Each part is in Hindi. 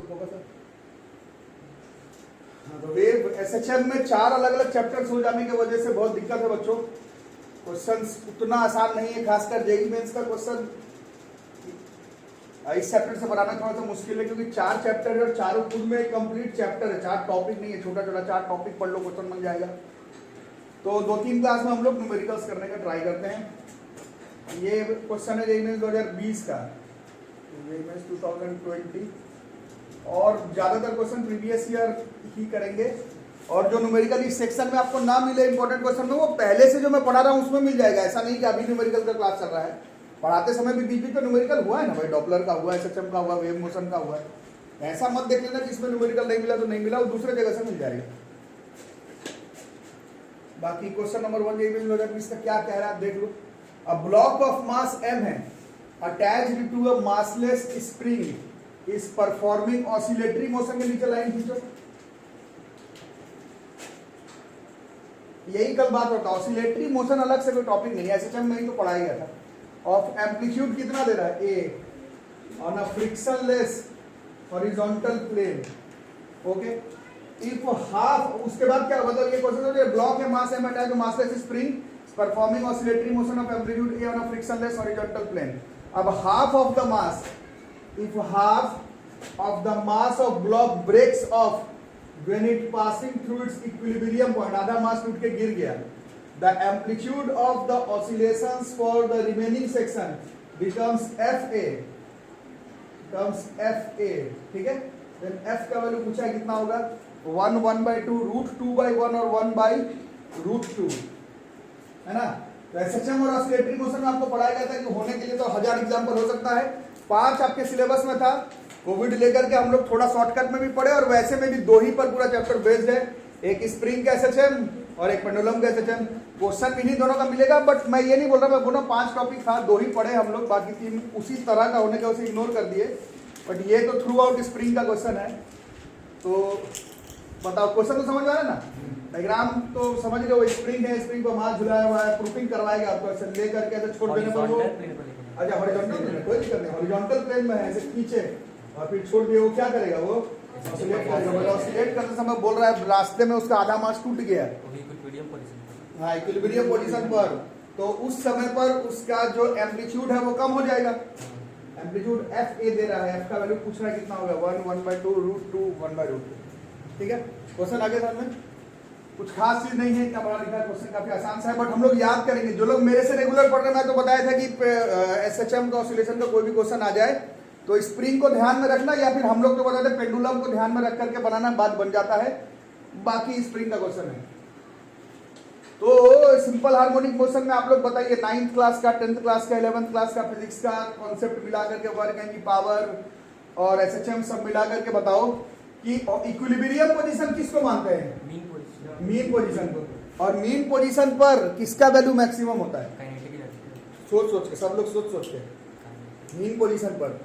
फोकस है। हाँ, तो वेव एसएचएम में 4 अलग अलग चैप्टर्स हो जाने की वजह से बहुत दिक्कत है बच्चों। क्वेश्चंस उतना आसान नहीं है, खासकर जेईई मेंस का क्वेश्चन इस चैप्टर से बनाना थोड़ा सा मुश्किल है, क्योंकि 4 चैप्टर है और चारों खुद में एक कंप्लीट चैप्टर है, 4 टॉपिक नहीं है, छोटा छोटा 4 टॉपिक पढ़ लो क्वेश्चन बन जाएगा। तो 2-3 क्लास में हम लोग न्यूमेरिकल्स करने का ट्राई करते हैं। ये क्वेश्चन है जेईई मेंस 2020 का, जेईई मेंस 2020, और ज्यादातर क्वेश्चन प्रीवियस ईयर ही करेंगे। और जो न्यूमेरिकल इस सेक्शन में आपको ना मिले इंपॉर्टेंट क्वेश्चन में, वो पहले से जो मैं पढ़ा रहा हूँ उसमें मिल जाएगा। ऐसा नहीं कि अभी न्यूमेरिकल का क्लास चल रहा है, पढ़ाते समय भी बीच बीच में न्यूमेरिकल हुआ है ना भाई, डॉपलर का हुआ है, एसएचएम का हुआ, वेव मोशन का हुआ है। ऐसा मत देख लेना कि इसमें न्यूमेरिकल नहीं मिला तो नहीं मिला, वो दूसरे जगह से मिल जाएगा। बाकी क्वेश्चन नंबर 1 जेईई मेंस 2020 का क्या कह रहा है आप देख लो। A block of mass m है attached to a massless spring is performing oscillatory motion. के नीचे लाइन खींचो, यही कल बात होता है। ऑसिलेटरी मोशन अलग से कोई टॉपिक नहीं है, एसएचएम में ही तो पढ़ाया गया था। ऑफ एम्पलीट्यूड कितना दे रहा है, A on a frictionless horizontal plane, okay. If half, उसके बाद क्या मतलब ये क्वेश्चन है, ब्लॉक है mass m attached to massless spring performing oscillatory motion of amplitude A on a frictionless horizontal plane. अब half of the mass, if half of the mass of block breaks off when it passing through its equilibrium point, आधा मास टूट के गिर गया, the amplitude of the oscillations for the remaining section becomes FA, ठीक है। then F का वैल्यू पूछा है कितना होगा, 1/2 √2/1 और 1/√2, है ना। तो एसएचएम और ऑसिलेटरी मोशन में आपको पढ़ाया गया था कि होने के लिए तो 1000 एग्जाम्पल हो सकता है। 5 आपके सिलेबस में था, कोविड लेकर के हम लोग थोड़ा शॉर्टकट में भी पढ़े, और वैसे में भी 2 ही पर पूरा चैप्टर बेस्ड है, एक स्प्रिंग का एसएचएम और एक पेंडुलम का एसएचएम। क्वेश्चन इन्हीं दोनों का मिलेगा, बट मैं ये नहीं बोल रहा, मैं बोला 5 टॉपिक था, 2 ही पढ़े हम लोग, बाकी 3 उसी तरह का होने के वजह से इग्नोर कर दिए। बट ये तो थ्रू आउट स्प्रिंग का क्वेश्चन है। तो बताओ, क्वेश्चन तो समझ में आया ना, डायग्राम तो समझ गए, वो स्प्रिंग है, स्प्रिंग को हाथ झुलाया हुआ है, प्रूफिंग करवाएगा आपको, ऐसे ले करके ऐसे छोड़ देने पर वो, अच्छा हॉरिजॉन्टल प्लेन, कोई दिक्कत नहीं, हॉरिजॉन्टल प्लेन में है, ऐसे खींचे और फिर छोड़ दिए, वो क्या करेगा, वो ऑसिलेट करेगा। ऑसिलेट करते समय बोल रहा है रास्ते में उसका आधा मास टूट गया, हाँ इक्विलिब्रियम पोजीशन पर, तो उस समय पर उसका जो एम्पलीट्यूड है वो कम हो जाएगा। एम्पलीट्यूड एफ ए दे रहा है, एफ का वैल्यू पूछ रहा है कितना होगा, 1/2 √2 1/√2, ठीक है। क्वेश्चन आगे समझ में, कुछ खास चीज नहीं है, क्या बड़ा लिखा है क्वेश्चन, काफी आसान सा है, बट हम लोग याद करेंगे। जो लोग मेरे से रेगुलर पढ़ रहे हैं, मैं तो बताया था कि एसएचएम का ऑसिलेशन का कोई भी क्वेश्चन आ जाए तो स्प्रिंग को ध्यान में रखना, या फिर हम लोग तो बताते हैं पेंडुलम को ध्यान में रख करके बनाना, बात बन जाता है। बाकी स्प्रिंग का क्वेश्चन है तो सिंपल हार्मोनिक मोशन में आप लोग बताइए 9th क्लास का, 10th क्लास का, 11th क्लास का फिजिक्स का कॉन्सेप्ट मिला करके, वर्क एनर्जी पावर और एसएचएम सब मिला करके बताओ कि इक्विलिब्रियम पोजीशन किसको मानते हैं, मीन पोजीशन को, और मीन पोजीशन पर किसका वैल्यू मैक्सिमम होता है, सोच के सब लोग सोच के मीन पोजीशन पर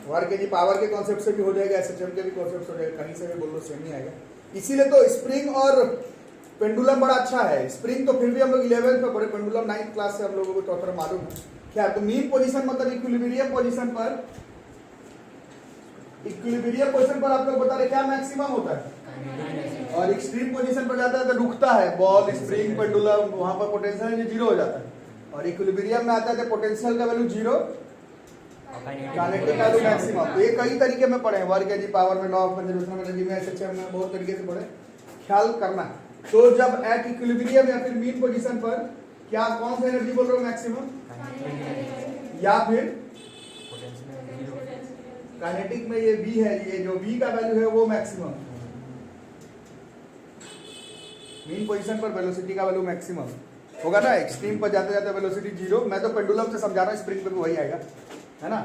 वर्क एनर्जी पावर के कॉन्सेप्ट से भी हो जाएगा, एसएचएम के भी कॉन्सेप्ट हो जाएगा, कहीं से भी बोल लो सेम ही आएगा। इसीलिए तो स्प्रिंग और पेंडुलम बड़ा अच्छा है। स्प्रिंग तो फिर भी हम लोग 11th में पढ़े, पेंडुलम 9th क्लास से हम लोगों को तो थोड़ा मालूम है क्या। तो मीन पोजीशन मतलब इक्विलिब्रियम पोजीशन पर, इक्विलिब्रियम पोजीशन पर आप लोग बता रहे क्या मैक्सिमम होता है, और एक्सट्रीम पोजीशन पर जाता है तो रुकता है बॉल, स्प्रिंग, पेंडुलम, वहां पर पोटेंशियल 0 हो जाता है, और इक्विलिब्रियम में आता है तो पोटेंशियल का वैल्यू 0, काइनेटिक का वैल्यू मैक्सिमम। ये कई तरीके में पढ़े, वर्क एनर्जी पावर में, law of conservation of energy में, एसएचएम में, बहुत तरीके से पढ़े, ख्याल करना। तो जब एट इक्विलिब्रियम या फिर मीन पोजीशन पर क्या कौन सा एनर्जी बोल रहे हो, मैक्सिमम या फिर काइनेटिक में ये V है, ये जो V का वैल्यू है वो मैक्सिमम, मीन पोजीशन पर वेलोसिटी का वैल्यू मैक्सिमम होगा ना। एक्सट्रीम पर जाते जाते वेलोसिटी 0, मैं तो पेंडुलम से समझा रहा हूँ, स्प्रिंग पे भी वही आएगा, है ना।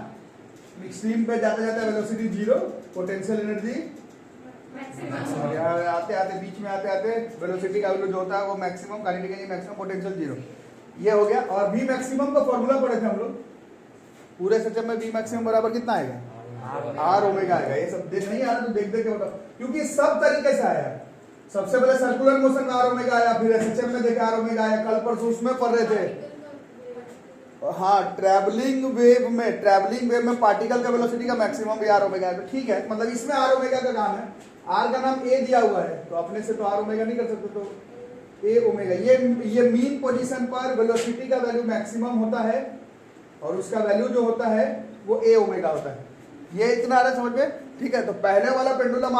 एक्सट्रीम पे जाते जाते वेलोसिटी 0, पोटेंशियल एनर्जी आते आते बीच में आते आते वेलोसिटी का वैल्यू जो होता है वो maximum, kinetic energy maximum, potential 0, ये हो गया। और V मैक्सिमम का फॉर्मूला पढ़े थे हम लोग पूरे सिस्टम में, V मैक्सिमम बराबर कितना आएगा, R ओमेगा आएगा। ये सब देख नहीं आ रहा तो देख के बताओ, क्योंकि सब तरीके से आया। सबसे पहले सर्कुलर मोशन में R ओमेगा आया, फिर एसएचएम में देखा R ओमेगा आया, कल परसों उसमें पढ़ रहे थे, हाँ, ट्रैवलिंग वेव में पार्टिकल का वेलोसिटी का मैक्सिमम भी आर ओमेगा है। तो ठीक है, मतलब इसमें आर ओमेगा का काम है। आर का नाम ए दिया हुआ है, तो अपने से तो आर ओमेगा नहीं कर सकते, तो ए ओमेगा। ये मीन पोजीशन पर वेलोसिटी का वैल्यू मैक्सिमम होता है और उसका वैल्यू जो होता है वो ए ओमेगा होता है। ये इतना आ रहा है समझ में? ठीक है, तो पहले वाला पेंडुलम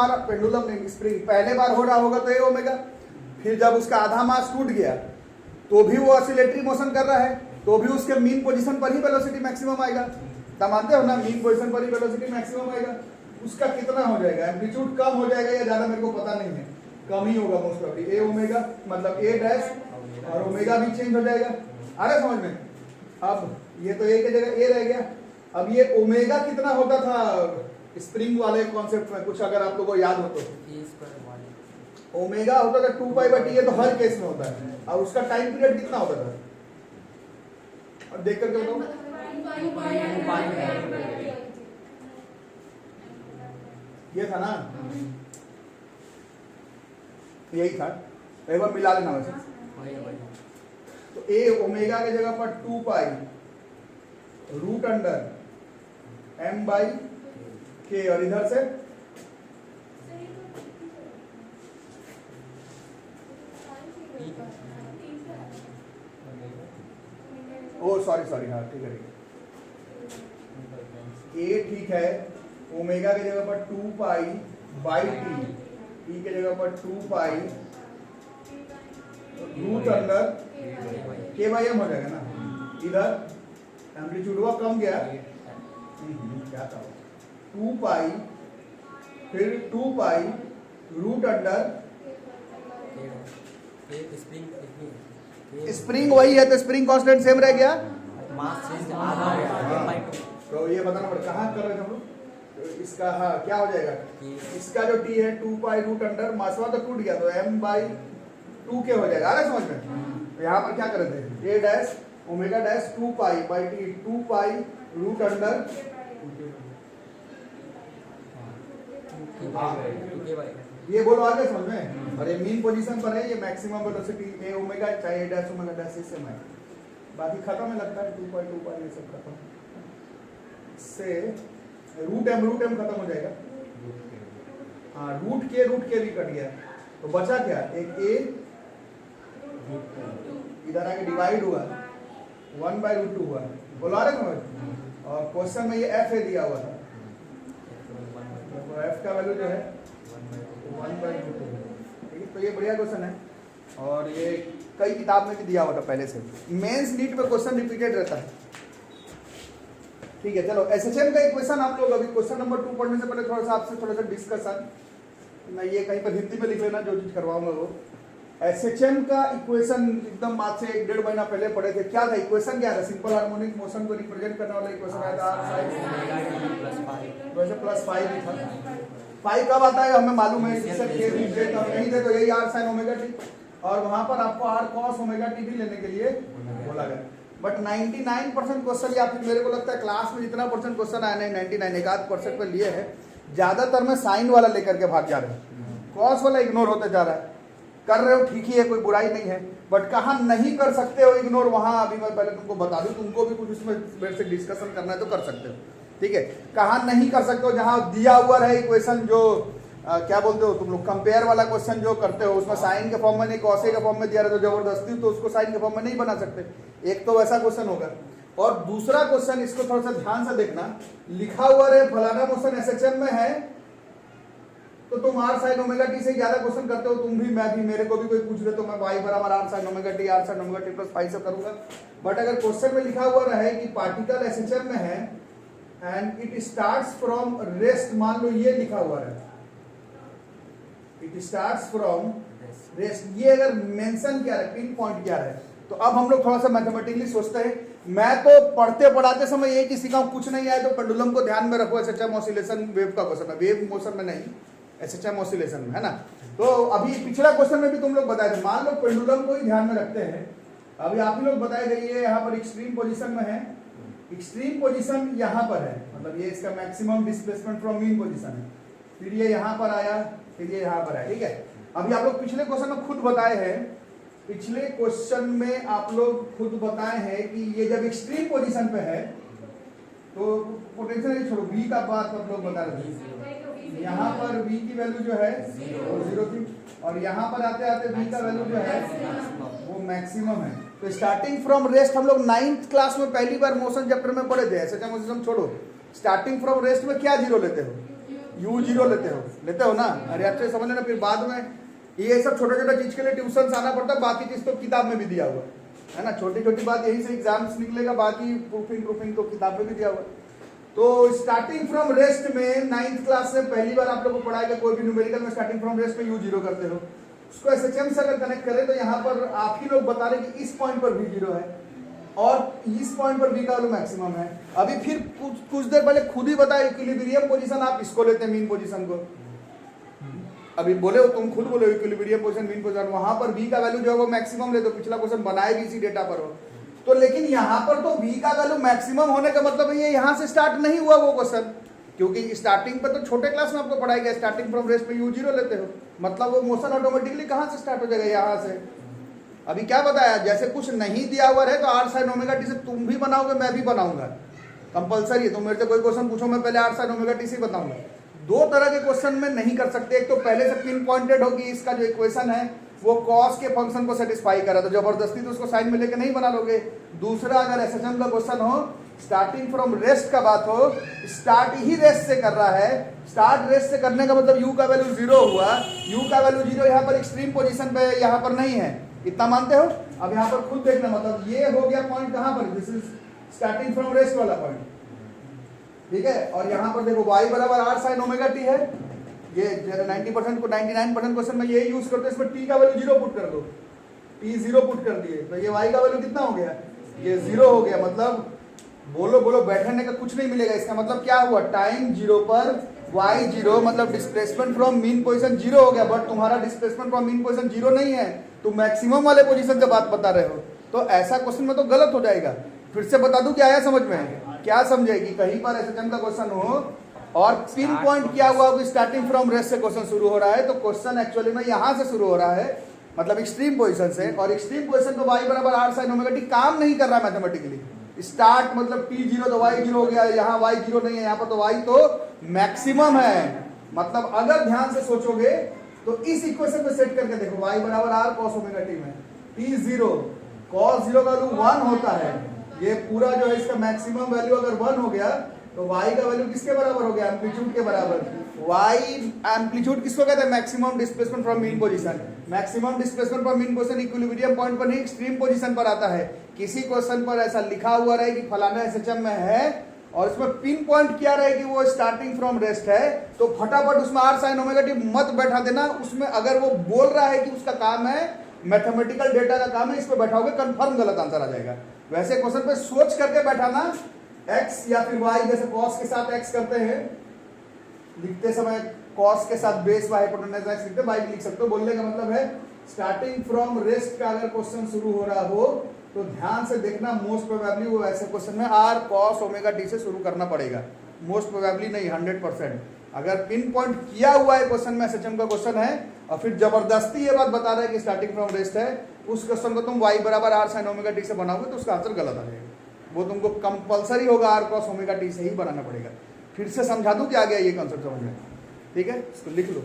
नहीं, स्प्रिंग पहले बार हो रहा होगा तो ए ओमेगा, फिर जब उसका आधा मास टूट गया तो भी वो ऑसिलेटरी मोशन कर रहा है, तो भी उसके मीन पोजीशन पर ही वेलोसिटी मैक्सिमम आएगा। तब मानते हो ना, मीन पोजीशन पर ही वेलोसिटी मैक्सिमम आएगा। उसका कितना हो जाएगा, एम्पलीट्यूड कम हो जाएगा या ज्यादा मेरे को पता नहीं है, कम ही होगा मोस्ट ऑफ ए ओमेगा, मतलब ए डैश और ओमेगा भी चेंज हो जाएगा। आ रहा है समझ में? अब ये तो ए की जगह ए रह गया। अब ये ओमेगा कितना होता था स्प्रिंग वाले कॉन्सेप्ट में, कुछ अगर आप लोगों को याद हो तो ओमेगा होता था 2π/T, ये तो हर केस में होता है। और उसका टाइम पीरियड कितना होता था, और देख करके बताओ। ये था ना, यही था, एक बार मिला लेना वैसे। तो ए ओमेगा की जगह पर 2π√m/k, और इधर से ओ सॉरी, हाँ ठीक है, ए ठीक है, ओमेगा की जगह पर 2π/T, टी की जगह पर 2π√k/m हो जाएगा ना। इधर एम्पलीट्यूड हुआ कम गया, क्या था 2π, फिर 2π√, स्प्रिंग वही है तो स्प्रिंग कांस्टेंट सेम रह गया। तो ये बताना पड़ेगा कहाँ कर रहे थे हम लोग, तो इसका हाँ क्या हो जाएगा, इसका जो टी है 2π√, मासवा तो टूट गया तो m/2k हो जाएगा। आ रहा है समझ में? तो यहाँ पर क्या कर रहे थे, ए डैश ओमेगा डैश 2π/T, 2π√, ये बोलो आगे समझ में। और ये मीन पोजीशन पर है, ये मैक्सिमम वेलोसिटी ए ओमेगा, चाहे ए डैश ओमेगा डैश इससे मैं बाकी खत्म है लगता है, 2π ये सब खत्म से √m खत्म हो जाएगा। हाँ, √k भी कट गया, तो बचा क्या, एक ए इधर आके डिवाइड हुआ 1/√2 हुआ। बोला रहे समझ? और क्वेश्चन में ये एफ ए दिया हुआ था, तो एफ का वैल्यू जो है 1/√2। ठीक है, तो ये बढ़िया क्वेश्चन है और ये कई किताब में भी दिया हुआ था पहले से। मेंस नीट में क्वेश्चन रिपीटेड रहता है। ठीक है, चलो एसएचएम का एक क्वेश्चन आप लोग अभी क्वेश्चन नंबर 2 पढ़ने से पहले थोड़ा सा डिस्कशन, मैं ये कहीं पर हिंदी में लिख लेना जो चीज करवाऊंगा वो। एसएचएम का इक्वेशन एकदम आज से 1-1.5 महीना पहले पढ़े थे। क्या था इक्वेशन, क्या था, सिंपल हार्मोनिक मोशन को रिप्रेजेंट करने वाला इक्वेशन आया था वैसे +5 भी था। 5 कब आता है हमें मालूम है, नहीं थे तो यही r sin ω t, और वहां पर आपको r cos ω t भी लेने के लिए बोला गया। बट 99% क्वेश्चन, या फिर मेरे को लगता है क्लास में जितना परसेंट क्वेश्चन आया नहीं 99 1% पे लिए है, ज्यादातर में साइन वाला लेकर के भाग जा रहे हैं, कॉस वाला इग्नोर होते जा रहा है। कर रहे हो ठीक ही है, कोई बुराई नहीं है, बट कहाँ नहीं कर सकते हो इग्नोर, वहां अभी मैं पहले तुमको बता दूं, तुमको भी कुछ इसमें मेरे से डिस्कशन करना है तो कर सकते हो। ठीक है, कहाँ नहीं कर सकते हो, जहां दिया हुआ रहे इक्वेशन जो क्या बोलते हो तुम लोग, कंपेयर वाला क्वेश्चन जो करते हो, उसमें साइन के फॉर्म में नहीं कॉसे के फॉर्म में दिया रहे तो जबरदस्ती तो उसको साइन के फॉर्म में नहीं बना सकते। एक तो वैसा क्वेश्चन होगा, और दूसरा क्वेश्चन इसको थोड़ा सा ध्यान से देखना, लिखा हुआ रहे फलाना मोशन एसएचएम में है तो तुम r sin ω t से ज्यादा क्वेश्चन करते हो, तुम भी मैं भी, मेरे को भी कोई पूछ दे तो मैं y बराबर r sin ω t +5 से करूंगा। बट अगर क्वेश्चन में लिखा हुआ रहे कि पार्टिकल एसएचएम में है and it starts from rest, मान लो ये लिखा हुआ है इट स्टार्ट्स फ्रॉम रेस्ट, ये अगर मेंशन क्या है, पिन पॉइंट क्या है, तो अब हम लोग थोड़ा सा मैथमेटिकली सोचते हैं। मैं तो पढ़ते पढ़ाते समय यही किसी का कुछ नहीं आया तो पेंडुलम को ध्यान में रखो, एसएचएम ऑसिलेशन वेव का क्वेश्चन है, वेव मोशन में नहीं, एसएचएम ऑसिलेशन में है ना। तो अभी पिछला क्वेश्चन में भी तुम लोग बताए थे, मान लो पेंडुलम को ही ध्यान में रखते हैं, अभी आप ही लोग बताए गए ये यहाँ पर एक्सट्रीम पोजीशन में है, एक्सट्रीम पोजीशन यहाँ पर है, मतलब ये इसका maximum displacement from mean position है, फिर ये यहाँ पर आया, फिर ये यहाँ पर आया। ठीक है, अभी आप लोग पिछले क्वेश्चन में खुद बताए हैं पिछले क्वेश्चन में आप लोग खुद बताए हैं कि ये जब एक्सट्रीम पोजीशन पे है तो पोटेंशियल छोड़ो, v का बात आप लोग बता रहे थे, यहाँ पर v की वैल्यू जो है वो 0 थी और यहाँ पर आते आते v का वैल्यू जो है वो मैक्सिमम है। तो स्टार्टिंग फ्रॉम रेस्ट हम लोग 9th क्लास में पहली बार मोशन चैप्टर में पढ़े थे। ऐसे मोशन छोड़ो, स्टार्टिंग फ्रॉम रेस्ट में क्या जीरो लेते हो? u0 लेते हो ना? अरे अच्छे समझ लेना, फिर बाद में ये सब छोटा छोटा चीज के लिए ट्यूशन आना पड़ता है, बाकी चीज तो किताब में भी दिया हुआ है ना। छोटी छोटी बात यही से एग्जाम्स निकलेगा, बाकी प्रूफिंग तो किताब में भी दिया हुआ। तो स्टार्टिंग फ्रॉम रेस्ट में 9th क्लास में पहली बार आप लोग को पढ़ाएगा, कोई भी न्यूमेरिकल में स्टार्टिंग फ्रॉम रेस्ट में u0 करते हो, उसको एसएचएम से अगर कनेक्ट करें तो यहाँ पर आप ही लोग बता रहे कि इस पॉइंट पर v0 है और इस पॉइंट पर v का वैल्यू मैक्सिमम है। अभी फिर कुछ देर पहले खुद ही बताया इक्विलिब्रियम पोजीशन आप इसको लेते हैं मीन पोजीशन को, अभी बोले हो तुम खुद बोले इक्विलिब्रियम पोजीशन मीन पोजीशन, वहां पर v का वैल्यू जो है वो मैक्सिमम ले, तो पिछला क्वेश्चन बनाए भी इसी डेटा पर हो। तो लेकिन यहाँ पर तो v का वैल्यू मैक्सिमम होने का मतलब ये यहाँ से स्टार्ट नहीं हुआ वो क्वेश्चन, क्योंकि स्टार्टिंग पे तो छोटे क्लास में आपको पढ़ाया गया स्टार्टिंग फ्रॉम रेस्ट पे u0 लेते हो, मतलब वो मोशन ऑटोमेटिकली कहाँ से स्टार्ट हो जाएगा? यहाँ से। अभी क्या बताया, जैसे कुछ नहीं दिया हुआ है तो r sin ओमेगा t से तुम भी बनाओगे मैं भी बनाऊंगा, कंपलसरी है। तुम मेरे से कोई क्वेश्चन पूछो मैं पहले r sin ओमेगा t से बताऊंगा। दो तरह के क्वेश्चन में नहीं कर सकते, एक तो पहले से पिन पॉइंटेड होगी इसका जो इक्वेशन है वो कॉस के फंक्शन को सेटिस्फाई करा, तो जबरदस्ती तो उसको साइन में लेके नहीं बना लोगे। दूसरा अगर एसएचएम का क्वेश्चन हो, स्टार्टिंग फ्रॉम रेस्ट का बात हो, स्टार्ट ही रेस्ट से कर रहा है, स्टार्ट रेस्ट से करने का मतलब u का वैल्यू 0 हुआ, u का वैल्यू 0 यहाँ पर एक्सट्रीम पोजीशन पे यहाँ पर नहीं है, इतना मानते हो? अब यहाँ पर खुद देखना, मतलब ये हो गया पॉइंट कहाँ पर, this is starting from rest वाला पॉइंट, ठीक है। और यहाँ पर देखो y बराबर r sin ओमेगा t है, ये 90% को 99% क्वेश्चन में ये यूज करते हैं, इसमें t का वैल्यू 0 पुट कर दो, t 0 पुट कर दिए तो ये y का वैल्यू कितना हो गया? ये 0 हो गया। मतलब बोलो बैठने का कुछ नहीं मिलेगा, इसका मतलब क्या हुआ, टाइम 0 पर y0 मतलब डिस्प्लेसमेंट फ्रॉम मीन पोजीशन 0 हो गया, बट तुम्हारा डिस्प्लेसमेंट फ्रॉम मीन पोजीशन 0 नहीं है, तुम मैक्सिमम वाले पोजीशन से बात बता रहे हो, तो ऐसा क्वेश्चन में तो गलत हो जाएगा। फिर से बता दूं क्या आया समझ में, क्या समझेगी? कहीं पर एसएचएम का क्वेश्चन हो और पिन पॉइंट किया हुआ कि स्टार्टिंग फ्रॉम रेस्ट से क्वेश्चन शुरू हो रहा है, तो क्वेश्चन एक्चुअली में यहाँ से शुरू हो रहा है, मतलब एक्सट्रीम पोजीशन से, और एक्सट्रीम पोजीशन तो y बराबर r sin ओमेगा t काम नहीं कर रहा मैथमेटिकली। स्टार्ट मतलब t0 तो y0 हो गया, यहाँ y0 नहीं है, यहाँ पर तो y तो मैक्सिमम है। मतलब अगर ध्यान से सोचोगे तो इस इक्वेशन पे सेट करके देखो, y बराबर r cos ओमेगा t में t0 cos 0 का वैल्यू 1 होता है, ये पूरा जो है इसका मैक्सिमम वैल्यू अगर 1 हो गया तो y का वैल्यू किसके बराबर हो गया? एम्पलीट्यूड के बराबर। y एम्पलीट्यूड किसको कहते हैं? Maximum displacement from mean position. Maximum displacement from mean position equilibrium point पर नहीं, एक्सट्रीम पोजीशन पर आता है। किसी क्वेश्चन पर ऐसा लिखा हुआ रहे कि फलाना एसएचएम में है और इसमें पिन पॉइंट किया रहे कि वो स्टार्टिंग फ्रॉम रेस्ट है, तो फटाफट उसमें r sin ओमेगा t मत बैठा देना। उसमें अगर वो बोल रहा है कि उसका काम है मैथमेटिकल डेटा का काम है, इस पर बैठाओगे कंफर्म गलत आंसर आ जाएगा। वैसे क्वेश्चन पे सोच करके बैठाना, x या फिर y, जैसे cos के साथ x करते हैं, लिखते समय cos के साथ बेस y हिपोटेन्यूज x लिखते, y लिख सकते हो। बोलने का मतलब है स्टार्टिंग फ्रॉम रेस्ट का अगर क्वेश्चन शुरू हो रहा हो तो ध्यान से देखना, मोस्ट प्रोबेबली वो ऐसे क्वेश्चन में r cos ओमेगा t से शुरू करना पड़ेगा, मोस्ट प्रोबेबली नहीं 100%। अगर पिन पॉइंट किया हुआ है क्वेश्चन में, एसएचएम का क्वेश्चन है और फिर जबरदस्ती ये बात बता रहा है कि स्टार्टिंग फ्रॉम रेस्ट है, उस क्वेश्चन को तुम y बराबर r sin ओमेगा t से बनाओगे तो उसका आंसर गलत आ जाएगा। वो तुमको कंपलसरी होगा r cos ओमेगा t से ही बनाना पड़ेगा। फिर से समझा दूं कि आ गया ये कॉन्सेप्ट समझ में? ठीक है, इसको लिख लो।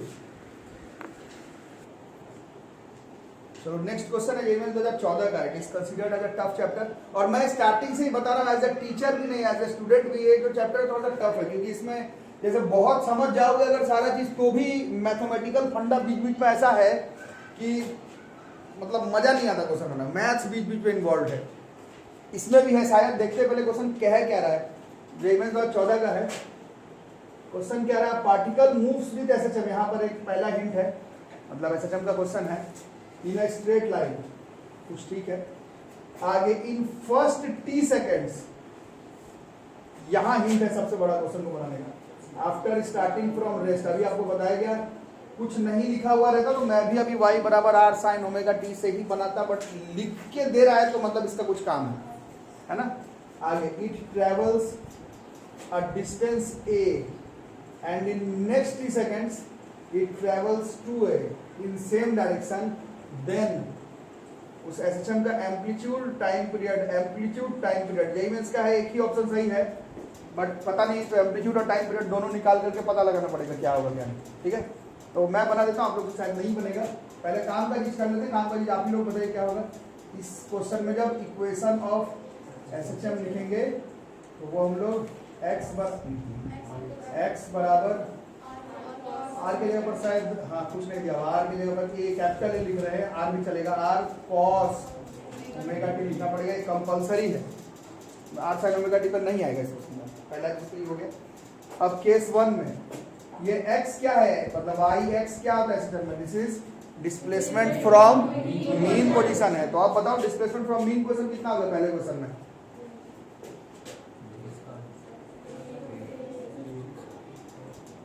चलो नेक्स्ट क्वेश्चन है ये 2014 का, it is considered as a tough chapter. और मैं स्टार्टिंग से ही बता रहा हूँ, एज अ टीचर भी नहीं एज अ स्टूडेंट भी, ये जो चैप्टर थोड़ा सा टफ है, क्योंकि इसमें जैसे बहुत समझ जाओगे अगर सारा चीज, तो भी मैथमेटिकल फंडा बीच बीच में ऐसा है कि मतलब मजा नहीं आता क्वेश्चन होना, मैथ्स बीच बीच में इन्वॉल्व है। इसमें भी है शायद, देखते पहले क्वेश्चन क्या है। जो 2014 का है, क्वेश्चन क्या रहा, पार्टिकल मूव्स विद एसएचएम। यहाँ पर एक पहला हिंट है, मतलब एसएचएम का क्वेश्चन है, इन अ स्ट्रेट लाइन, कुछ ठीक है। आगे इन फर्स्ट t सेकेंड्स, यहां हिंट है सबसे बड़ा क्वेश्चन को बनाने का। आफ्टर स्टार्टिंग फ्रॉम रेस्ट, अभी आपको बताया गया कुछ नहीं लिखा हुआ रहता तो मैं भी अभी y बराबर r sin ओमेगा t से ही बनाता, बट लिख के दे रहा है तो मतलब इसका कुछ काम है ना। आगे it travels a distance a and in next t seconds it travels 2a in same direction, then उस एसएचएम का एम्पलीट्यूड टाइम पीरियड, यही मीन्स का है, एक ही ऑप्शन सही है बट पता नहीं, तो एम्पलीट्यूड और टाइम पीरियड दोनों निकाल करके पता लगाना पड़ेगा क्या होगा क्या नहीं। ठीक है, तो मैं बना देता हूँ, आप लोग को शायद नहीं बनेगा। पहले काम का चीज कर लेते हैं, काम का चीज आप ही लोग बताइए क्या होगा। इस क्वेश्चन में जब इक्वेशन ऑफ एसएचएम लिखेंगे तो वो हम लोग x बराबर आर के जगह पर शायद, हाँ कुछ नहीं दिया, आर की जगह पर ये कैपिटल ए लिख रहे हैं, आर भी चलेगा, आर कॉस ओमेगा टी लिखना पड़ेगा, ये कंपलसरी है, आर साइन ओमेगा टी पर नहीं आएगा इस क्वेश्चन में। पहला क्वेश्चन हो गया। अब केस 1 में ये x क्या है, मतलब आई एक्स क्या होता है सिस्टम में, this is displacement from mean position है। तो आप बताओ डिस्प्लेसमेंट फ्रॉम मीन पोजीशन कितना होगा पहले क्वेश्चन में,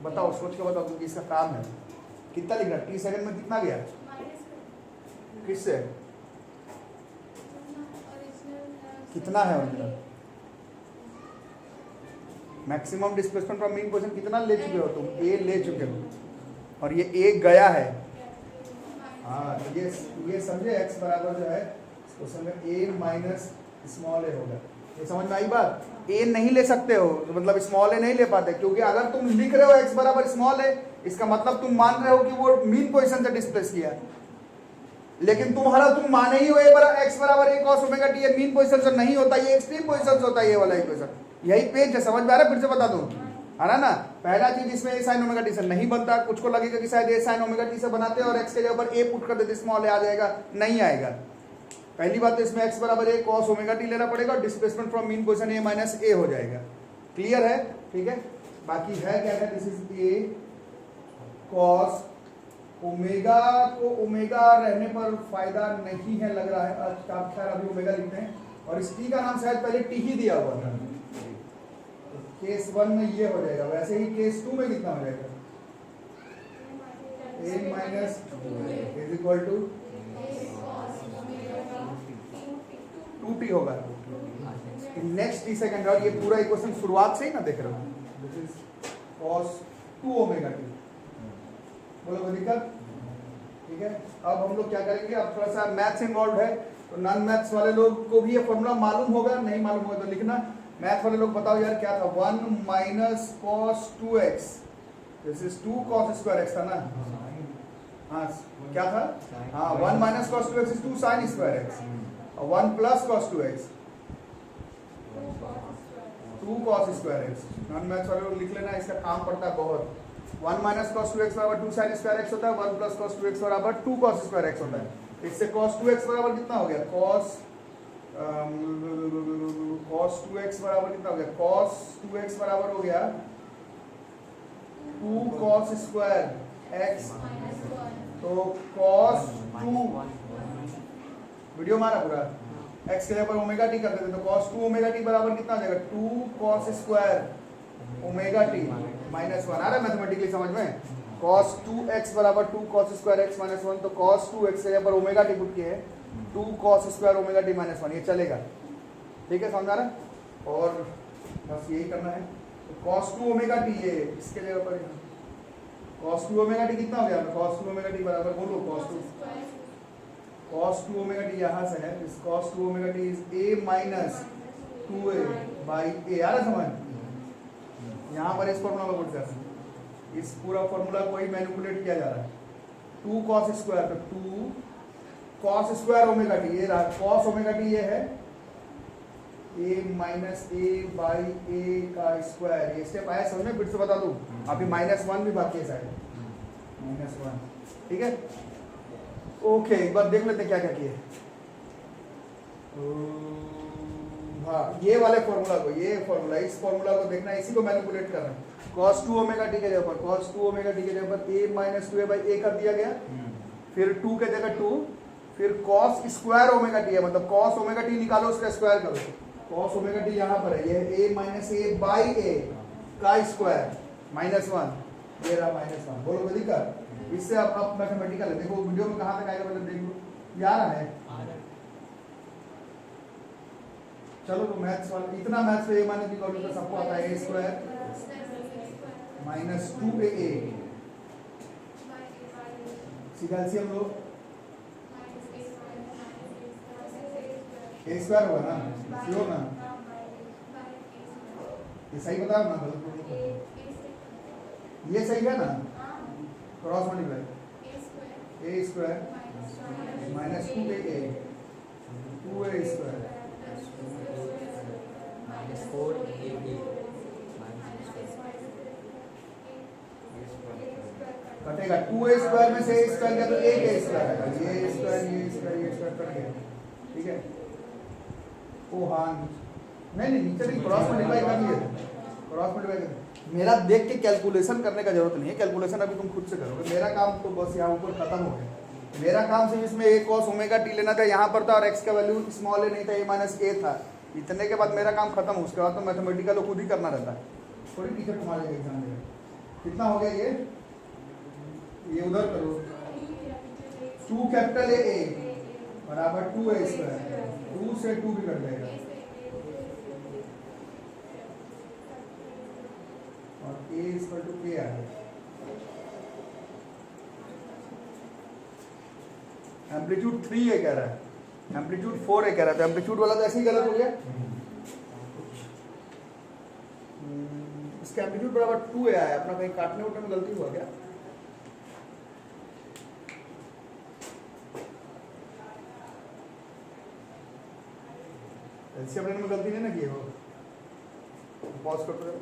बताओ सोच के बताओ, क्योंकि इसका काम है। कितना लिख रहा है, टी सेकंड में कितना गया, किससे कितना है उनका maximum displacement from mean position कितना ले चुके हो तुम, ए ले चुके हो और ये एक गया है। हाँ तो ये समझे, x बराबर जो है क्वेश्चन में a माइनस स्मॉल ए होगा। ये समझ में आई बात, a नहीं ले सकते हो तो मतलब स्मॉल ए नहीं ले पाते, क्योंकि अगर तुम लिख रहे हो x बराबर स्मॉल ए, इसका मतलब तुम मान रहे हो कि वो मीन पोजीशन से डिस्प्लेस किया, लेकिन तुम माने ही हो x बराबर a cos ओमेगा t, ये मीन पोजीशन से नहीं होता, ये एक्सट्रीम पोजीशन से होता है ये वाला इक्वेशन। यही पेज है, समझ में आ रहा है, फिर से बता दूं, है ना। पहला चीज इसमें ए साइन ओमेगा टी से नहीं बनता, कुछ को लगेगा कि शायद ए साइन ओमेगा टी से बनाते हैं और x के जगह पर a पुट कर देते, स्मॉल ए आ जाएगा, नहीं आएगा। पहली बात तो इसमें x बराबर a cos ओमेगा टी लेना पड़ेगा और displacement from mean position a minus a हो जाएगा। क्लियर है, ठीक है। बाकी है क्या है, this is a cos omega को ओमेगा रहने पर फायदा नहीं है लग रहा है, खैर अभी ओमेगा लिखते हैं, और इस t का नाम शायद पहले t ही दिया हुआ था। केस 1 में ये हो जाएगा, वैसे ही केस 2 में कितना हो जाएगा, a minus is equal to 2t होगा। नेक्स्ट टी सेकंड, और ये पूरा इक्वेशन शुरुआत से ही ना देख रहे हो, this is cos 2 omega T. बोलो कोई दिक्कत, ठीक है। अब हम लोग क्या करेंगे, अब थोड़ा सा मैथ्स इन्वॉल्व है, तो नॉन मैथ्स वाले लोग को भी ये फॉर्मूला मालूम होगा, नहीं मालूम होगा तो लिखना। मैथ वाले लोग बताओ यार क्या था, 1 minus cos 2x, this is 2 cos square x था ना, हाँ क्या था, हाँ 1 minus cos 2x is 2 sin square x, और 1 plus cos 2x 2 cos square x। Non maths वाले लोग लिख लेना, इसका काम पड़ता है बहुत। 1 माइनस cos 2x बराबर 2 sin स्क्वायर x होता है, 1 प्लस cos 2x बराबर 2 cos स्क्वायर x होता है। इससे cos 2x बराबर कितना हो गया, cos 2x बराबर कितना हो गया, cos 2x बराबर हो गया 2 cos स्क्वायर x, तो cos 2 वीडियो मारा पूरा, x के जगह पर ओमेगा टी कर देते, तो cos 2 ओमेगा टी बराबर कितना हो जाएगा, 2 cos square omega T minus 1। आ रहा है मैथमेटिकली समझ में, cos 2x बराबर 2 cos स्क्वायर x माइनस 1, तो cos 2x के जगह पर ओमेगा टी पुट किए 2 cos square omega T minus 1, ये चलेगा, ठीक है, समझ आ रहा है। और बस यही करना है, तो cos 2 ओमेगा टी, ये इसके जगह पर cos 2 ओमेगा टी कितना हो गया, cos 2 ओमेगा टी बराबर बोलो cos 2 ओमेगा टी यहाँ से है, इस cos 2 omega T is a minus 2a by a। आ रहा समझ, यहाँ पर इस फॉर्मूला को पुट कर, इस पूरा फॉर्मूला को ही मैनिपुलेट किया जा रहा है, 2 cos स्क्वायर, तो 2 cos स्क्वायर ओमेगा टी, ये रहा cos ओमेगा टी, ये है a minus a by a का स्क्वायर। ये स्टेप आया समझ में, फिर से बता दूं, अभी -1 भी बाकी है शायद, -1, ठीक है। ओके, एक बार देख लेते हैं क्या क्या किए। हाँ ये वाले फॉर्मूला को, ये फॉर्मूला, इस फॉर्मूला को देखना, इसी को मैनिपुलेट कर रहे हैं। cos 2 ओमेगा टी के जगह पर, cos 2 ओमेगा टी के जगह पर a minus 2a by a कर दिया गया, फिर 2 के जगह 2, फिर cos स्क्वायर ओमेगा टी है, मतलब cos ओमेगा टी निकालो, उसका स्क्वायर करो, cos ओमेगा टी यहाँ पर है, ये a minus a by a का स्क्वायर -1, ये रहा -1। बोलो कोई दिक्कत, इससे आप मैथमेटिकल है, देखो वीडियो में कहाँ तक आएगा, मतलब देख लो, आ रहा है। चलो तो मैथ्स वाला, इतना मैथ्स पे a माइनस b कॉलम का सबको आता है, a स्क्वायर माइनस 2a, सीधा एलसीएम लो, ए स्क्वायर होगा ना, श्योर ना? ये सही बताओ ना, गलत बोलो। ये सही है ना? Cross multiply A square minus 2a 2a square कटेगा। 2a स्क्वायर में से a स्क्वायर गया तो एक a स्क्वायर आएगा, ये स्क्वायर कट गया, ठीक है। ओ हाँ, नहीं नीचे नहीं, क्रॉस मल्टीप्लाई कर लिए, क्रॉस मल्टीप्लाई कर। मेरा देख के कैलकुलेशन करने का जरूरत नहीं है, कैलकुलेशन अभी तुम खुद से करोगे। मेरा काम तो बस यहाँ ऊपर खत्म हो गया। मेरा काम सिर्फ इसमें a cos ओमेगा t लेना था, यहाँ पर था, और x का वैल्यू स्मॉल a नहीं था, a माइनस a था। इतने के बाद मेरा काम खत्म। उसके बाद तो मैथमेटिकल खुद ही करना रहता है, थोड़ी टीचर तुम्हारे एग्जाम में। कितना हो गया ये उधर करो। 2 कैपिटल A बराबर 2a स्क्वायर, 2 से 2 भी कट जाएगा, और a इक्वल टू a आ गया। एम्पलीट्यूड 3a कह रहा है, एम्पलीट्यूड 4a कह रहा है, तो एम्पलीट्यूड वाला तो ऐसे ही गलत हो गया। इसका एम्पलीट्यूड बराबर 2a आया, अपना कहीं काटने उठने में गलती हुआ क्या? एलसीएम लेने में गलती नहीं ना की हो? पॉज करते रहो।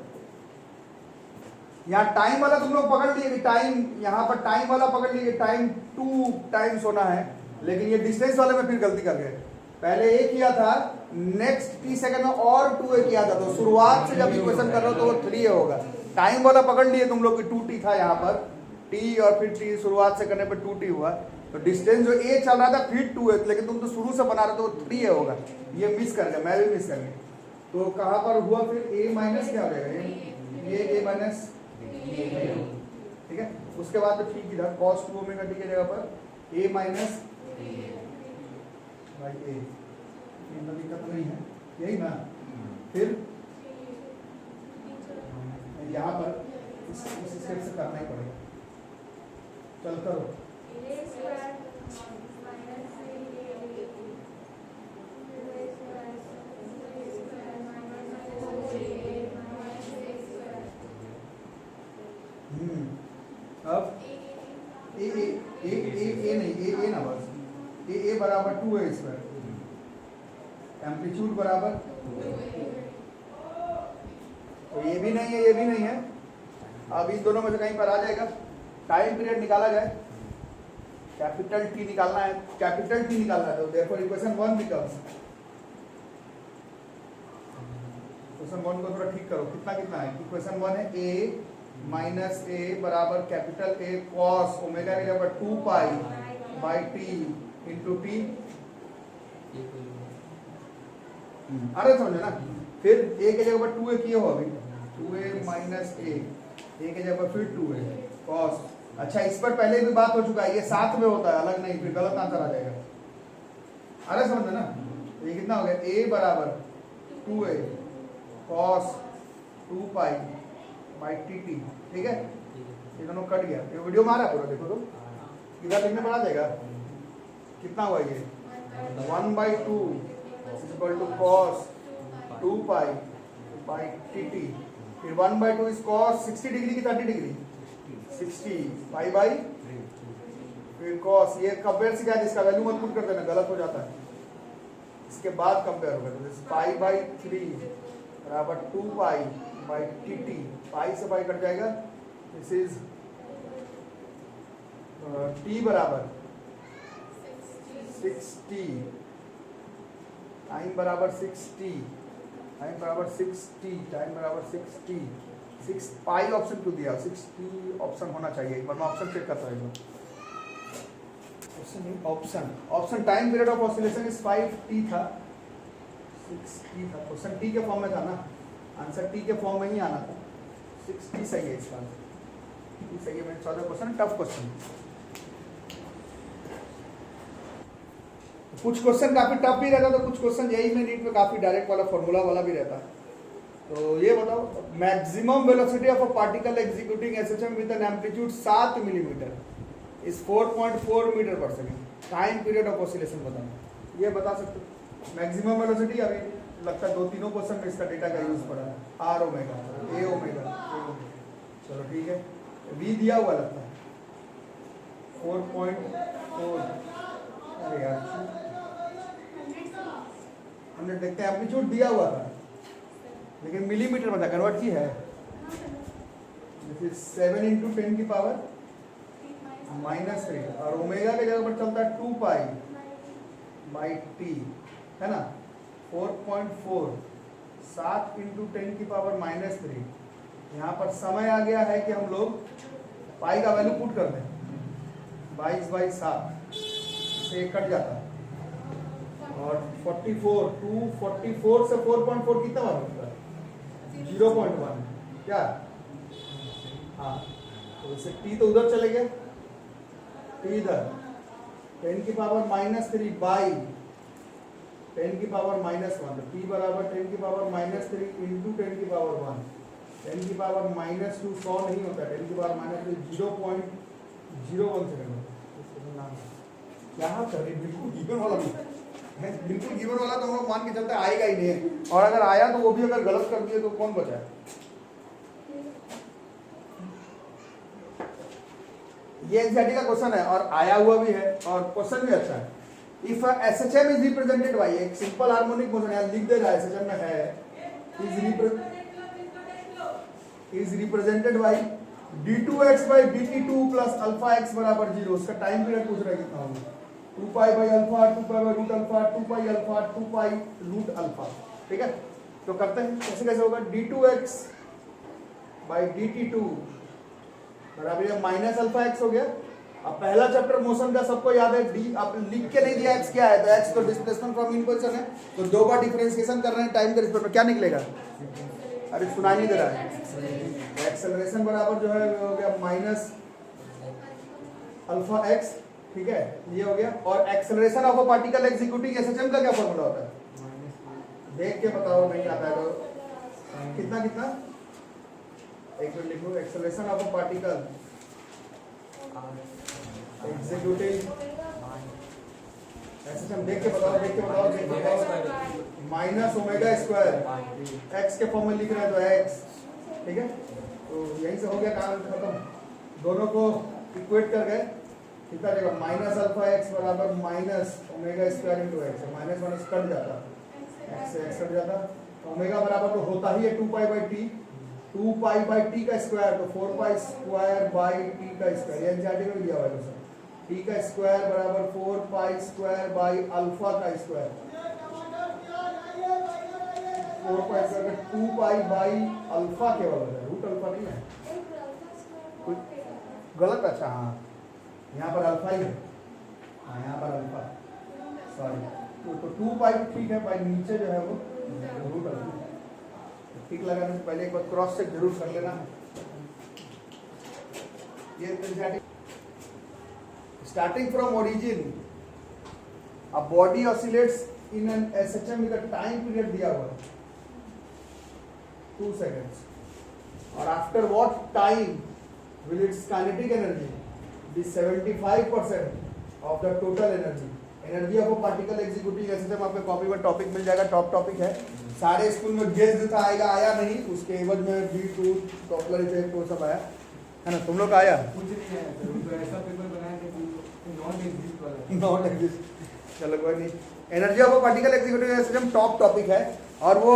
यहाँ टाइम वाला तुम लोग पकड़ लिए कि टाइम, यहाँ पर टाइम वाला पकड़ लिए, टाइम 2 टाइम्स होना है, लेकिन ये डिस्टेंस वाले में फिर गलती कर गए। पहले a किया था, नेक्स्ट t सेकंड में और 2a किया था, तो शुरुआत से जब इक्वेशन कर रहे हो तो वो 3a होगा। टाइम वाला पकड़ लिए तुम लोग कि 2t था यहाँ पर, t और फिर t शुरुआत से करने पर 2t हुआ, तो डिस्टेंस जो a चल रहा था फिर 2a, लेकिन तुम तो शुरू से बना रहे तो 3a होगा। ये मिस कर गया, मैं भी मिस कर गया। तो कहाँ पर हुआ फिर a माइनस क्या हो जाएगा, ये a माइनस, ठीक है। उसके बाद तो ठीक इधर cos 2 ओमेगा t की जगह पर a माइनस बाई a, दिक्कत नहीं है, यही ना। फिर यहाँ पर इस स्टेप से करना ही पड़ेगा। चल करो। अब ए नहीं ना, बस ए बराबर 2a स्क्वायर, एम्पलीट्यूड बराबर, तो ये भी नहीं है, ये भी नहीं है। अब इन दोनों में से कहीं पर आ जाएगा। टाइम पीरियड निकाला जाए, कैपिटल टी निकालना है, कैपिटल टी निकालना है, तो देयरफॉर इक्वेशन 1 बिकम्स, इक्वेशन 1 को थोड़ा ठीक करो। कितना है? इक्वेशन 1 है a माइनस a बराबर कैपिटल A cos ओमेगा की जगह 2 pi by t into T. अरे समझे ना। फिर a की जगह पर 2a किए हो, अभी 2a माइनस a की जगह पर फिर 2a cos। अच्छा, इस पर पहले भी बात हो चुका है, ये साथ में होता है, अलग नहीं, फिर गलत आंसर आ जाएगा। अरे समझे ना। ये कितना हो गया, a बराबर 2a cos 2 pi by T, ठीक है। ये दोनों कट गया, ये वीडियो में आ रहा है पूरा, देखो तो इधर लिखने पर आ जाएगा। कितना हुआ ये, 1/2 equal to cos 2 pi by टी, फिर 1/2 इज cos 60 डिग्री की 30 डिग्री, 60 पाई बाई, फिर cos, ये कंपेयर से क्या है, इसका वैल्यू मत पुट कर देना, गलत हो जाता है। इसके बाद कंपेयर होगा, तो पाई बाई 3 बराबर 2 पाई बाई टी, पाई से पाई कट जाएगा। दिस इज t बराबर 60, टाइम बराबर 60, टाइम बराबर 60, टाइम बराबर 60, 6 पाई ऑप्शन क्यों दिया, 60 ऑप्शन होना चाहिए। एक बार मैं ऑप्शन चेक करता हूँ। Option time period of oscillation is 5t था, 6t था, क्वेश्चन t के फॉर्म में था ना, आंसर t के फॉर्म में ही आना था। 6t सही है इसका, सही है। मैंने 14 क्वेश्चन, टफ क्वेश्चन। कुछ क्वेश्चन काफी टफ भी रहता, तो कुछ क्वेश्चन यही में नीट में काफी डायरेक्ट वाला फॉर्मूला वाला भी रहता। तो ये बताओ, maximum velocity of a particle executing SHM with an amplitude 7 millimetre is 4.4 metre पर second. Time period of oscillation बताना, ये बता सकते हो। मैक्सिमम वेलोसिटी अभी लगता है 2-3 क्वेश्चन में इसका डेटा का यूज पड़ा है, आर ओमेगा, ए ओमेगा। चलो ठीक है, वी दिया हुआ लगता है 4.4। अरे यार 100 देखते हैं, एम्पलीट्यूड दिया हुआ था लेकिन मिलीमीटर में था, कन्वर्ट की है। 7 × 10 की पावर -3 और ओमेगा के जगह पर चलता है 2 पाई बाई टी, है ना। 4.4 7 × 10 की पावर -3। यहाँ पर समय आ गया है कि हम लोग पाई का वैल्यू पुट कर दें, 22/7 से कट जाता है। और 44 244 से 4.4 कितना बार होता है? 0.1। क्या? हाँ, तो इससे टी तो उधर चले गया, टी इधर 10 की पावर -3 बाई 10 की पावर -1, तो टी बराबर 10 की पावर -3 इंटू 10 की पावर 1। 10 की पावर -2 100 नहीं होता, 10 की पावर -3 0.01 सेकंड। क्या करे, बिल्कुल गिवन वाला है, बिल्कुल गिवन वाला तो हम लोग मान के चलते आएगा ही नहीं है, और अगर आया तो वो भी अगर गलत कर दिए तो कौन बचा है? ये एनसीईआरटी का क्वेश्चन है और आया हुआ भी है और क्वेश्चन भी अच्छा है। If SHM is represented by, एक सिंपल हार्मोनिक मोशन है, लिख दे रहा है एसएचएम में है, is represented by d2x by dt2 plus alpha x बराबर 0। उसका टाइम पीरियड पूछ रहा है कितना होगा? 2 pi by alpha, 2 pi by root alpha, 2 pi alpha, 2 pi root alpha. ठीक है, तो करते हैं कैसे कैसे होगा। d2x by dt2 बराबर माइनस अल्फा एक्स हो गया। अब पहला चैप्टर मोशन का सबको याद है, डी आप लिख के नहीं दिया एक्स क्या है, तो एक्स तो डिस्प्लेसमेंट फ्रॉम इन पोजीशन है, तो 2 बार डिफरेंशिएशन कर रहे हैं टाइम के रिस्पेक्ट में, क्या निकलेगा? अरे सुनाई नहीं दे रहा है। एक्सेलरेशन बराबर जो है हो गया माइनस अल्फा एक्स, ठीक है, ये हो गया। और acceleration of a particle executing SHM का क्या फॉर्मूला होता है? देख के बताओ, नहीं आता है तो कितना कितना, एक मिनट लिखो। Acceleration of a particle executing SHM, देख के बताओ, देख के बताओ, देख के बताओ। माइनस ओमेगा स्क्वायर, एक्स के फॉर्म में लिख रहे हैं तो एक्स, ठीक है। तो यहीं से हो गया काम खत्म, दोनों को इक्वेट कर गए, कितना देगा? माइनस अल्फा एक्स बराबर minus omega square into x, minus minus cut जाता, एक्स से एक्स कट जाता। ओमेगा बराबर तो होता ही है 2 pi by T, 2 pi by T का स्क्वायर, तो 4 पाई स्क्वायर बाई टी का स्क्वायर, ये एनसीईआरटी में दिया हुआ है। टी का स्क्वायर बराबर 4 पाई स्क्वायर बाई अल्फा का square, 4 pi square 2 pi by alpha केवल है, रूट अल्फा नहीं है, गलत। अच्छा हाँ, यहाँ पर अल्फा ही है, हाँ यहाँ पर अल्फा, सॉरी। तो 2 पाई ठीक है, पाई नीचे जो है वो रूट अल्फा। ठीक लगाने से पहले एक बार क्रॉस चेक जरूर कर लेना। ये starting from origin a body oscillates in an SHM with a time period दिया हुआ है 2 seconds, और after what time will its kinetic energy be 75% of the total energy। Energy of particle executing SHM आपके कॉपी में टॉपिक मिल जाएगा, टॉप टॉपिक है। सारे स्कूल में गेस देता आएगा, आया नहीं उसके एवज में V2 डॉपलर इफेक्ट वो सब आया है ना। तुम लोग का आया? कुछ नहीं आया सर, तो ऐसा पेपर बनाया कि नॉट एग्जिस्ट वाला, नॉट एग्जिस्ट। चलो कोई नहीं, energy of particle executing SHM top topic है, और वो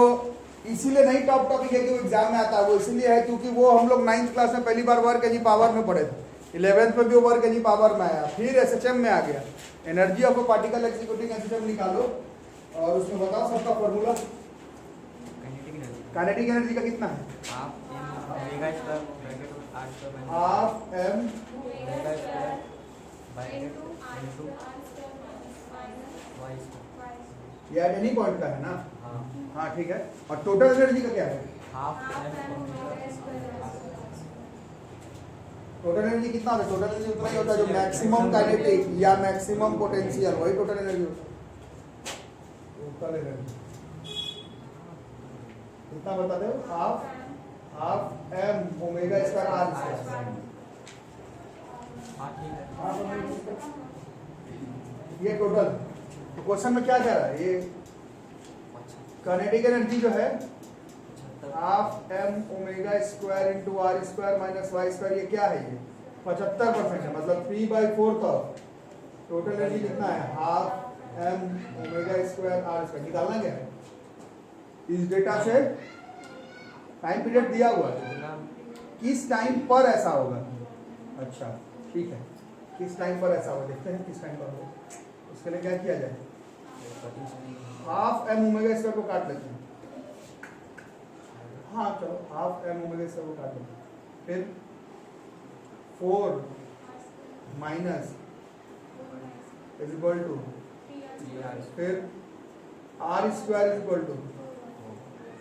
इसीलिए नहीं टॉप टॉपिक है कि वो एग्जाम में आता है, वो इसलिए है क्योंकि वो हम लोग 9th क्लास में पहली बार वर्क एनर्जी पावर में पढ़े थे, 11th में भी वो वर्क एनर्जी पावर में आया, फिर एसएचएम में आ गया। Energy of particle executing SHM निकालो और उसमें बताओ सबका फॉर्मूला। काइनेटिक एनर्जी का कितना है? हाफ एम ये एट एनी पॉइंट का है ना। हाँ ठीक है, और टोटल एनर्जी का क्या है? टोटल एनर्जी कितना होता है? टोटल एनर्जी उतना ही होता है जो मैक्सिमम काइनेटिक या मैक्सिमम पोटेंशियल, वही टोटल एनर्जी होता है। टोटल एनर्जी कितना बताते हो? Half M omega square R square. ये टोटल। तो क्वेश्चन में क्या कह रहा है? ये काइनेटिक एनर्जी जो है half M omega square into R square minus Y square, ये क्या है, ये 75% है, मतलब 3/4 ऑफ टोटल एनर्जी कितना है, half M omega square R square. निकालना क्या है, इस डेटा से टाइम पीरियड दिया हुआ है, किस टाइम पर ऐसा होगा। अच्छा ठीक है, किस टाइम पर ऐसा होगा, देखते हैं किस टाइम पर होगा। उसके लिए क्या किया जाए, हाफ एम ओमेगा स्क्वायर को काट लेते हैं। हाँ चलो हाफ एम ओमेगा स्क्वायर को काट लेते हैं, फिर 4 माइनस इज इक्वल टू, फिर R square is equal to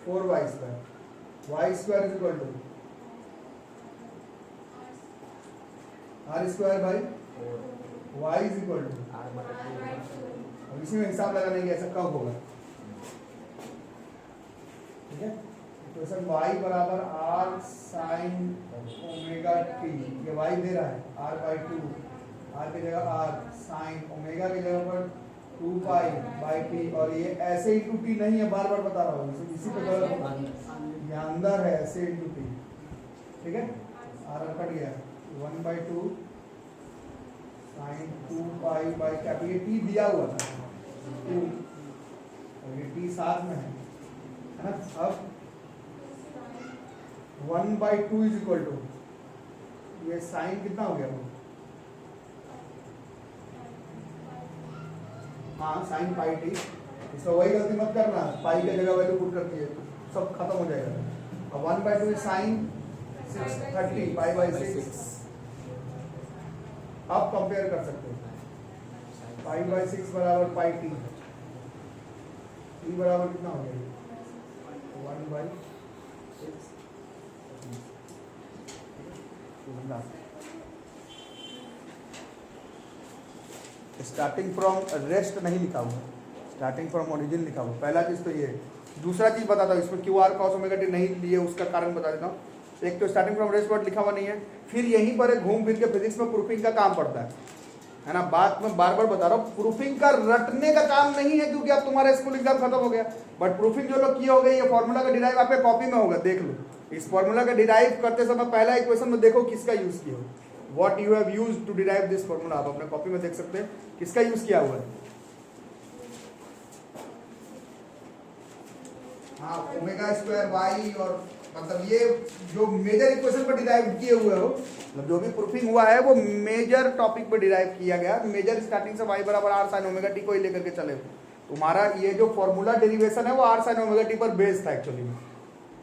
4y square, Y square is equal to R square by Y is equal to, अब इसी में हिसाब लगाने की ऐसा कब होगा, ठीक है। क्वेश्चन y बराबर आर साइन ओमेगा टी, ये y दे रहा है r/2, r की जगह r साइन ओमेगा की जगह पर 2 पाई बाई टी, और ये ऐसे इंटू टी नहीं है, बार बार बता रहा हूँ, इसी पे गलत होगा, ये अंदर है ऐसे इंटू टी, ठीक है। r कट गया 1/2 साइन 2 पाई बाई क्या, ये टी दिया हुआ था 2, और ये टी साथ में है ना। अब 1/2 इज इक्वल टू, ये साइन कितना हो गया वो, हाँ साइन पाई टी, इसको वही गलती मत करना, पाई की जगह वैल्यू पुट करती है सब खत्म हो जाएगा। अब 1/2 साइन 630 पाई बाई 6, अब कंपेयर कर सकते हैं, पाई बाई 6 बराबर पाई टी, टी बराबर कितना हो गया 1/6। स्टार्टिंग फ्रॉम रेस्ट नहीं लिखा हुआ, स्टार्टिंग फ्रॉम ओरिजिन लिखा हुआ, पहला चीज तो ये। दूसरा चीज बताता हूँ, इसमें Q R cos omega T नहीं लिए, उसका कारण बता देता हूँ। एक तो स्टार्टिंग फ्रॉम रेस्ट वर्ड लिखा हुआ नहीं है, फिर यहीं पर घूम फिर के फिजिक्स में प्रूफिंग का काम पड़ता है ना। बात में बार बार बता रहा हूँ, प्रूफिंग का रटने का काम नहीं है, क्योंकि अब तुम्हारा स्कूल एग्जाम खत्म हो गया, बट प्रूफिंग जो लोग किए हो गए, ये फॉर्मूला का डिराइव आपके कॉपी में होगा, देख लो। इस फॉर्मूला का डिराइव करते समय पहला इक्वेशन में देखो किसका यूज किया हो, what you have used to derive this formula, आप अपने कॉपी में देख सकते हैं किसका यूज किया हुआ है। हाँ ओमेगा स्क्वायर वाई, और मतलब ये जो मेजर इक्वेशन पर डिराइव किए हुए हो, मतलब जो भी प्रूफिंग हुआ है वो मेजर टॉपिक पर डिराइव किया गया, मेजर स्टार्टिंग से वाई बराबर आर साइन ओमेगा टी को ही लेकर के चले। तुम्हारा ये जो फॉर्मूला डेरिवेशन है वो आर साइन ओमेगा टी पर बेस्ड था एक्चुअली में,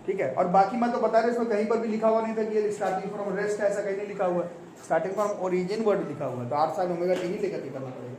ठीक है। और बाकी मैं तो बता रहा इसमें कहीं पर भी लिखा हुआ नहीं था कि ये स्टार्टिंग फ्रॉम रेस्ट ऐसा कहीं नहीं लिखा हुआ है, स्टार्टिंग फ्रॉम ओरिजिन वर्ड लिखा हुआ है, तो आर साइन ओमेगा टी ही लेकर के करना पड़ेगा।